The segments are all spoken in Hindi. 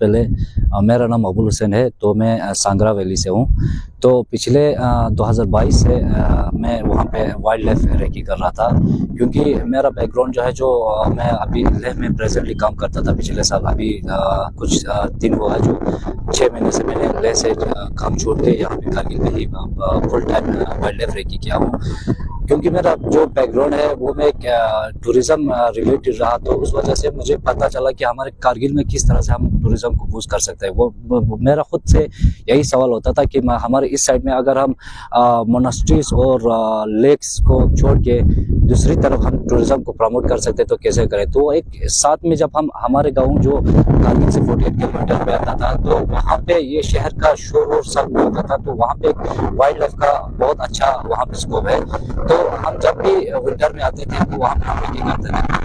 पहले मेरा नाम अबुल हुसैन है, तो मैं सांगरा वैली से हूँ। तो पिछले 2022 से मैं वहाँ पे वाइल्ड लाइफ रेकी कर रहा था, क्योंकि मेरा बैकग्राउंड जो है, जो मैं अभी लेह में प्रेजेंटली काम करता था पिछले साल। अभी कुछ दिन हुआ है, जो 6 महीने से मैंने लेह से काम छोड़ के यहाँ पे कारगिल में ही full time wildlife recce किया हूँ। क्योंकि मेरा जो बैकग्राउंड है वो मैं टूरिज्म रिलेटेड रहा, तो उस वजह से मुझे पता चला कि हमारे कारगिल में किस तरह से हम टूरिज्म को बूस्ट कर सकते हैं। वो मेरा खुद से यही सवाल होता था कि हमारे इस साइड में अगर हम मोनास्ट्रीज और लेक्स को छोड़ के दूसरी तरफ हम टूरिज्म को प्रमोट कर सकते तो कैसे करें। तो एक साथ में जब हम हमारे गाँव जो कारगिल से 48 किलोमीटर पे आता था, तो वहाँ पे ये शहर का शोर और सब होता था, तो वहाँ पे एक वाइल्ड लाइफ का बहुत अच्छा वहाँ पे स्कोप है। तो हम जब भी विंटर में आते थे तो वहाँ पे हम रेकी करते थे।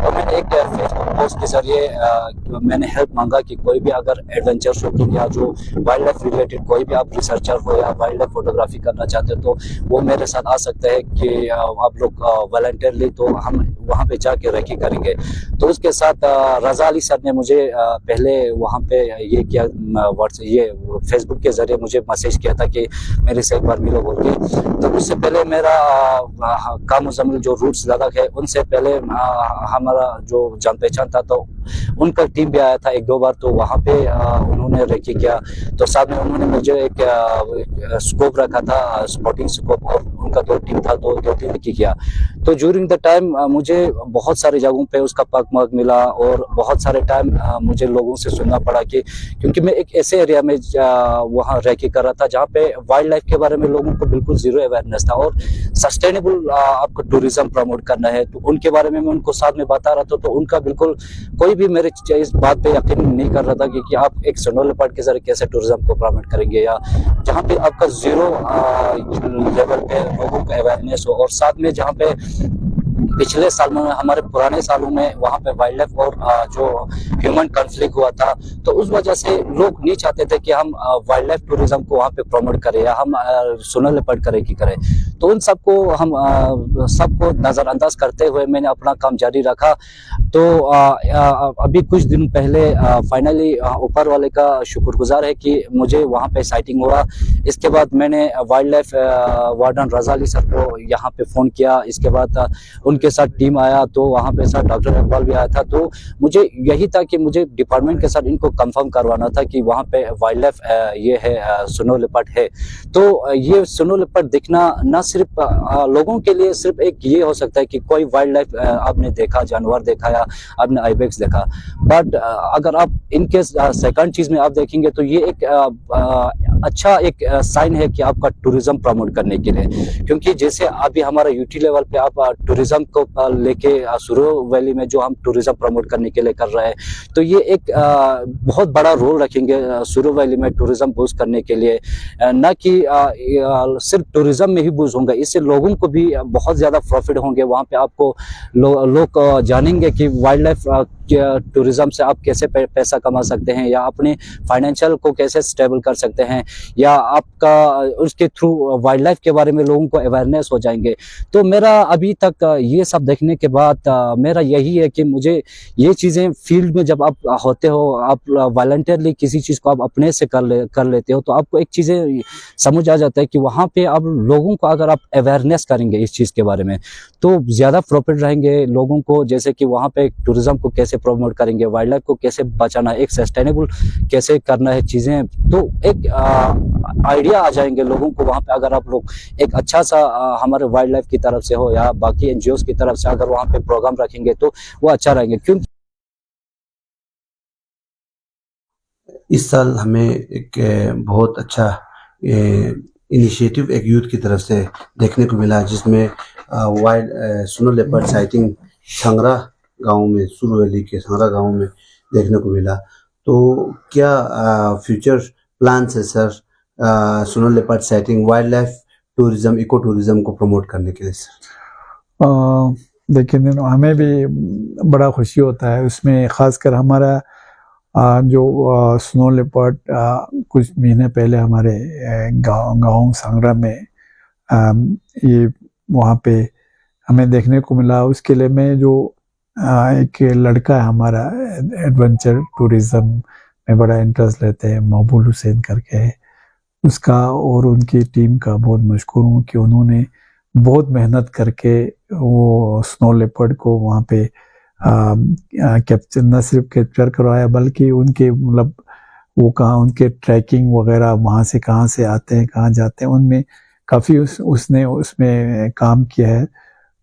और मैंने एक फेसबुक पोस्ट के जरिए मैंने हेल्प मांगा कि कोई भी अगर एडवेंचर शूटिंग या जो वाइल्ड लाइफ रिलेटेड कोई भी आप रिसर्चर हो या वाइल्ड लाइफ फोटोग्राफी करना चाहते हो, तो वो मेरे साथ आ सकते हैं कि आप लोग वॉलंटियरली, तो हम वहाँ पे जाके रेकी करेंगे। तो उसके साथ रजा अली सर ने मुझे पहले वहाँ पे ये किया, ये फेसबुक के जरिए मुझे मैसेज किया था कि मेरे से एक बार मिलो बोल के। तो उससे पहले मेरा काम मुजम्मिल जो रूट्स लद्दाख है, उनसे पहले हमारा जो जान पहचान था, तो उनका टीम भी आया था 1-2 बार, तो वहाँ पे उन्होंने रेकी किया। तो साथ में उन्होंने मुझे एक स्कोप रखा था, स्पॉटिंग स्कोप, और उनका 2 टीम था, तो 2-3 रेकी किया। तो ड्यूरिंग द टाइम मुझे बहुत सारी जगहों पे उसका पग मिला, और बहुत सारे टाइम मुझे लोगों से सुनना पड़ा कि, क्योंकि मैं एक ऐसे एरिया में वहाँ रेकी कर रहा था जहाँ पे वाइल्ड लाइफ के बारे में लोगों को बिल्कुल जीरो अवेयरनेस था, और सस्टेनेबल आपको टूरिज्म प्रमोट करना है, तो उनके बारे में मैं उनको साथ में बता रहा था। तो उनका बिल्कुल कोई भी मेरे इस बात पे यकीन नहीं कर रहा था कि आप एक स्नो लेपर्ड के जरिए कैसे टूरिज्म को प्रमोट करेंगे, या जहाँ पे आपका जीरो लेवल पे लोगों को अवेयरनेस हो। और साथ में जहाँ पे पिछले साल में, हमारे पुराने सालों में वहाँ पे वाइल्ड लाइफ और जो ह्यूमन कॉन्फ्लिक्ट हुआ था, तो उस वजह से लोग नहीं चाहते थे कि हम वाइल्ड लाइफ टूरिज्म को वहाँ पे प्रमोट करें या हम स्नो लेपर्ड करें। तो उन सबको हम सबको नज़रअंदाज करते हुए मैंने अपना काम जारी रखा। तो अभी कुछ दिन पहले फाइनली ऊपर वाले का शुक्रगुजार है कि मुझे वहाँ पे साइटिंग हुआ। इसके बाद मैंने वाइल्ड लाइफ वार्डन रजा अली सर को यहाँ पे फ़ोन किया। इसके बाद उनके साथ टीम आया, तो वहाँ पे सर डॉक्टर इकबाल भी आया था। तो मुझे यही था कि मुझे डिपार्टमेंट के साथ इनको कंफर्म करवाना था कि वहाँ पे वाइल्ड लाइफ ये है, स्नो लेपर्ड है। तो ये स्नो लेपर्ड दिखना न सिर्फ लोगों के लिए सिर्फ एक ये हो सकता है कि कोई वाइल्ड लाइफ आपने देखा, जानवर देखा या आपने आइबेक्स देखा, बट अगर आप इनके सेकंड चीज में आप देखेंगे तो ये एक अच्छा एक साइन है कि आपका टूरिज्म प्रमोट करने के लिए। क्योंकि जैसे अभी हमारा यूटी लेवल पे आप टूरिज्म को लेके सुरू वैली में जो हम टूरिज्म प्रमोट करने के लिए कर रहे हैं, तो ये एक बहुत बड़ा रोल रखेंगे सुरू वैली में टूरिज्म बूस्ट करने के लिए। न कि सिर्फ टूरिज्म में ही बूस्ट होंगे, इससे लोगों को भी बहुत ज़्यादा प्रॉफिट होंगे। वहाँ पे आपको लोग जानेंगे कि वाइल्ड लाइफ टूरिज्म से आप कैसे पैसा कमा सकते हैं, या अपने फाइनेंशियल को कैसे स्टेबल कर सकते हैं, या आपका उसके थ्रू वाइल्ड लाइफ के बारे में लोगों को अवेयरनेस हो जाएंगे। तो मेरा अभी तक ये सब देखने के बाद मेरा यही है कि मुझे ये चीज़ें फील्ड में जब आप होते हो, आप वॉलंटियरली किसी चीज़ को आप अपने से कर लेते हो, तो आपको एक चीज़ें समझ आ जाता है कि वहाँ पे आप लोगों को अगर आप अवेयरनेस करेंगे इस चीज़ के बारे में, तो ज़्यादा प्रॉफिट रहेंगे लोगों को। जैसे कि वहाँ पे टूरिज्म को कैसे प्रमोट करेंगे, वाइल्ड लाइफ को कैसे बचाना, एक सस्टेनेबल कैसे करना है चीज़ें, तो एक आइडिया आ जाएंगे लोगों को वहाँ पे। अगर आप लोग एक अच्छा सा हमारे वाइल्ड लाइफ की तरफ से हो या बाकी एनजीओ की तरफ से अगर वहाँ पे प्रोग्राम रखेंगे तो वो अच्छा रहेंगे। क्योंकि इस साल हमें एक बहुत अच्छा इनिशिएटिव एक यूथ की तरफ से देखने को मिला, जिसमें वाइल्ड स्नो लेपर्ड साइटिंग सांगरा गांव में, सुरू वैली के सांगरा गांव में देखने को मिला। तो क्या फ्यूचर प्लान्स है sir snow leopard sighting, wildlife tourism, eco tourism को प्रमोट करने के लिए सर? देखिए, हमें भी बड़ा खुशी होता है उसमें, ख़ासकर हमारा जो स्नो लेपर्ड कुछ महीने पहले हमारे गांव सांगरा में ये वहाँ पे हमें देखने को मिला। उसके लिए मैं जो एक लड़का है हमारा, एडवेंचर टूरिज्म में बड़ा इंटरेस्ट लेते हैं, मकबूल हुसैन करके है, उसका और उनकी टीम का बहुत मशकूर हूँ कि उन्होंने बहुत मेहनत करके वो स्नो लेपर्ड को वहाँ पे कैप्चर, न सिर्फ कैप्चर करवाया बल्कि उनके मतलब वो कहाँ उनके ट्रैकिंग वगैरह वहाँ से कहाँ से आते हैं कहाँ जाते हैं उनमें काफ़ी उसने उसमें काम किया है।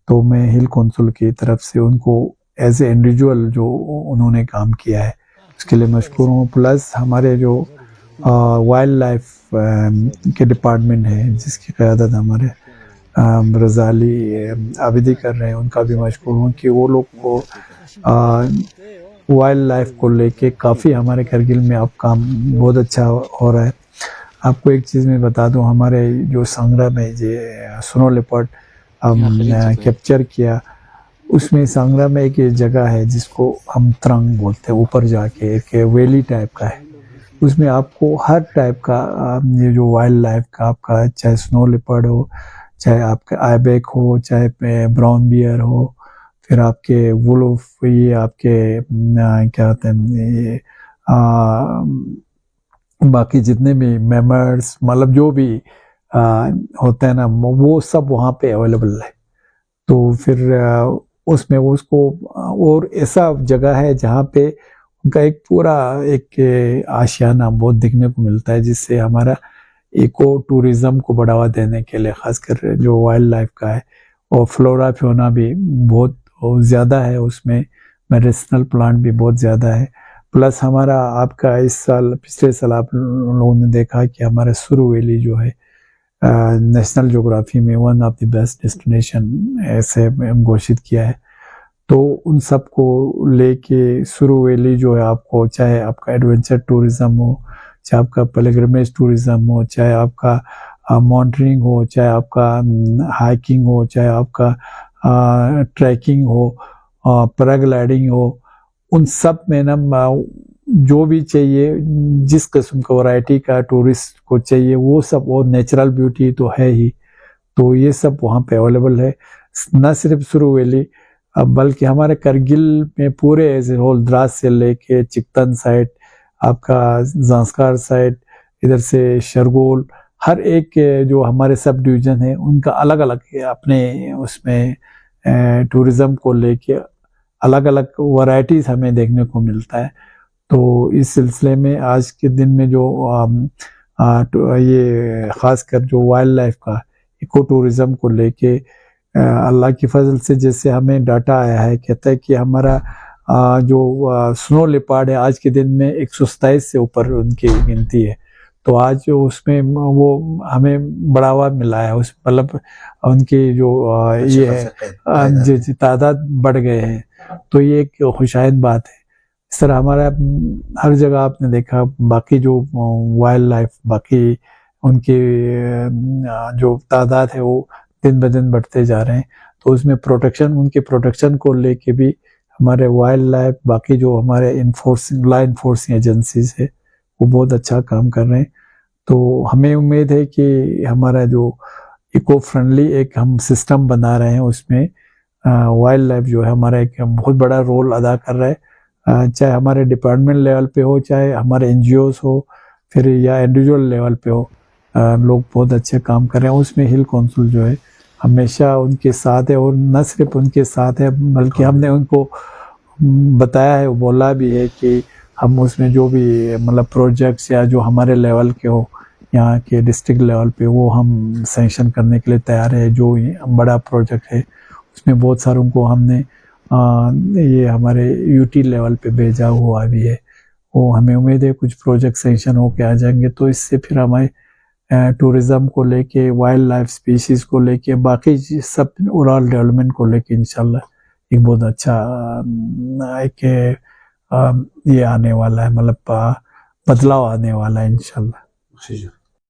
तो मैं हिल कौंसिल की तरफ से उनको एज ए इंडिविजुअल जो उन्होंने काम किया है उसके लिए मशकूर हूँ। प्लस हमारे जो वाइल्ड लाइफ के डिपार्टमेंट है जिसकी क़यादत हमारे रज़ाली आबिदी कर रहे हैं, उनका भी मशकूर हूँ कि वो लोग को वाइल्ड लाइफ को लेके काफ़ी हमारे करगिल में अब काम बहुत अच्छा हो रहा है। आपको एक चीज़ मैं बता दूं, हमारे जो सांगरा में ये स्नो लेपर्ड कैप्चर किया, उसमें सांगरा में एक जगह है जिसको हम त्रंग बोलते हैं, ऊपर जाके एक वैली टाइप का है, उसमें आपको हर टाइप का ये जो वाइल्ड लाइफ का आपका चाहे स्नो लेपर्ड हो, चाहे आपका आइबेक हो, चाहे ब्राउन बियर हो, फिर आपके वुल्फ, ये आपके क्या होते हैं ये बाकी जितने भी मैमर्स मतलब जो भी होते हैं ना वो सब वहाँ पे अवेलेबल है। तो फिर उसमें उसको और ऐसा जगह है जहाँ पे उनका एक पूरा एक आशियाना बहुत देखने को मिलता है जिससे हमारा इको टूरिज्म को बढ़ावा देने के लिए खासकर जो वाइल्ड लाइफ का है और फ्लोरा फ्योना भी बहुत ज़्यादा है, उसमें मेडिसिनल प्लांट भी बहुत ज़्यादा है। प्लस हमारा आपका इस साल पिछले साल आप लोगों ने देखा कि हमारा सुरु वैली जो है नेशनल ज्योग्राफी में one of the best destination ऐसे घोषित किया है। तो उन सब को लेके सुरु वैली जो है आपको चाहे आपका एडवेंचर टूरिज्म हो, चाहे आपका पिलग्रिमेज टूरिज्म हो, चाहे आपका माउंटेनिंग हो, चाहे आपका हाइकिंग हो, चाहे आपका ट्रैकिंग हो, पैराग्लाइडिंग हो, उन सब में ना जो भी चाहिए जिस किस्म का वैरायटी का टूरिस्ट को चाहिए वो सब, और नेचुरल ब्यूटी तो है ही, तो ये सब वहाँ पे अवेलेबल है। न सिर्फ सुरु वैली बल्कि हमारे करगिल में पूरे एज ए होल द्रास से लेके चिकतन साइड, आपका जांस्कार साइड, इधर से शरगोल, हर एक जो हमारे सब डिवीज़न है उनका अलग अलग अपने उसमें टूरिज़्म को लेके अलग अलग वैरायटीज़ हमें देखने को मिलता है। तो इस सिलसिले में आज के दिन में जो ये ख़ासकर जो वाइल्ड लाइफ का इको टूरिज़्म को लेके अल्लाह की फजल से जैसे हमें डाटा आया है, कहता है कि हमारा जो स्नो लेपर्ड है आज के दिन में 127 से ऊपर उनकी गिनती है। तो आज उसमें वो हमें बढ़ावा मिला है, उस मतलब उनकी जो ये है तादाद बढ़ गए हैं, तो ये एक खुशाइद बात है। इस तरह हमारा हर जगह आपने देखा बाकी जो वाइल्ड लाइफ बाकी उनकी जो तादाद है वो दिन ब दिन बढ़ते जा रहे हैं। तो उसमें प्रोटेक्शन, उनके प्रोटेक्शन को लेके भी हमारे वाइल्ड लाइफ बाकी जो हमारे लॉ इन्फोर्सिंग एजेंसीज है वो बहुत अच्छा काम कर रहे हैं। तो हमें उम्मीद है कि हमारा जो इको फ्रेंडली एक हम सिस्टम बना रहे हैं उसमें वाइल्ड लाइफ जो है हमारा एक बहुत बड़ा रोल अदा कर रहा है, चाहे हमारे डिपार्टमेंट लेवल पे हो, चाहे हमारे एनजीओज हो, फिर या इंडिविजुअल लेवल पे हो, लोग बहुत अच्छे काम कर रहे हैं। उसमें हिल कौंसिल जो है हमेशा उनके साथ है, और न सिर्फ उनके साथ है बल्कि हमने उनको बताया है, बोला भी है कि हम उसमें जो भी मतलब प्रोजेक्ट्स या जो हमारे लेवल के हो यहाँ के डिस्ट्रिक्ट लेवल पे वो हम सैंक्शन करने के लिए तैयार है। जो बड़ा प्रोजेक्ट है उसमें बहुत सारों को हमने ये हमारे यूटी लेवल पे भेजा हुआ भी है। वो हमें उम्मीद है कुछ प्रोजेक्ट सैंक्शन होके आ जाएंगे, तो इससे फिर हमारे टूरिज़्म को लेके, वाइल्ड लाइफ स्पीशीज़ को लेके, बाकी सब ओवरऑल डेवलपमेंट को लेके इंशाल्लाह एक बहुत अच्छा एक ये आने वाला है, मतलब बदलाव आने वाला है इंशाल्लाह।